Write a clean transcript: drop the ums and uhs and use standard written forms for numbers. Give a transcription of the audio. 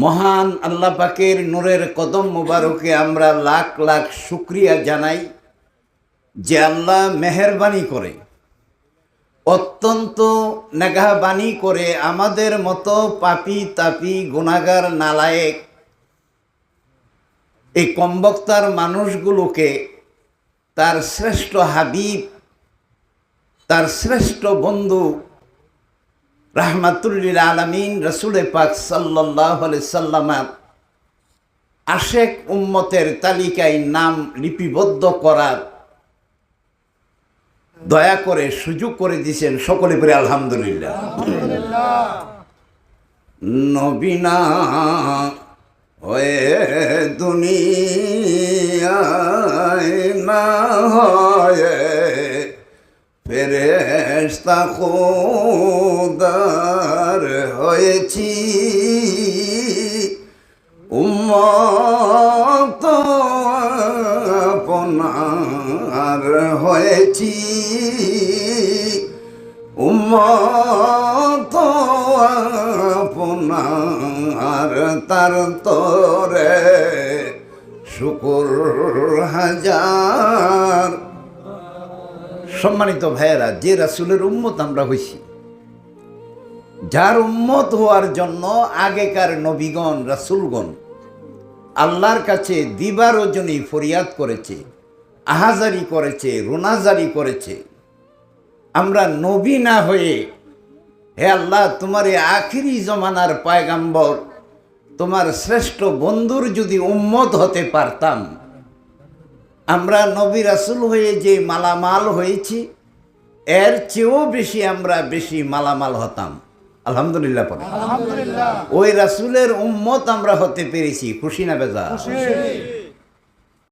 মহান আল্লাহ পাকের নূরের কদম মুবারকে আমরা লাখ লাখ শুকরিয়া জানাই যে আল্লাহ মেহেরবানি করে অত্যন্ত নেগাহবানি করে আমাদের মতো পাপী তাপী গুনাহগার নালায়েক এই কমবক্তার মানুষগুলোকে তার শ্রেষ্ঠ হাবিব তার শ্রেষ্ঠ বন্ধু রাহমাতুল্লিল আলামিন রসুল পাক সাল্লাল্লাহু আলাইহি সাল্লামের আশেক উম্মতের তালিকায় নাম লিপিবদ্ধ করার দয়া করে সুযোগ করে দিয়েছেন। সকলে পড়ে আলহামদুলিল্লাহ। নবীনা হয়ে দুনিয়ায় না হয় ফেরেশতা খোদার হয়েছি, উম্মত আপনার হয়েছি, উম্মত আপনার তার তরে শুকর হাজার। সম্মানিত ভাইয়েরা, যে রাসূলের উম্মত আমরা হইছি, যার উম্মত হওয়ার জন্য আগেকার নবীগণ রাসূলগণ আল্লাহর কাছে দিবা রজনী ফরিয়াদ করেছে, আহাজারি করেছে, রোনাজারি করেছে, আমরা নবী না হয়ে হে আল্লাহ তোমার এই আখিরি জমানার পয়গাম্বর তোমার শ্রেষ্ঠ বন্ধুর যদি উম্মত হতে পারতাম, আমরা নবী রাসূল হয়ে যে মালামাল হয়েছি এর চেয়েও বেশি আমরা বেশি মালামাল হতাম। আলহামদুলিল্লাহ পড়ে আলহামদুলিল্লাহ। ওই রাসূলের উম্মত আমরা হতে পেরেছি, খুশি না বেজার?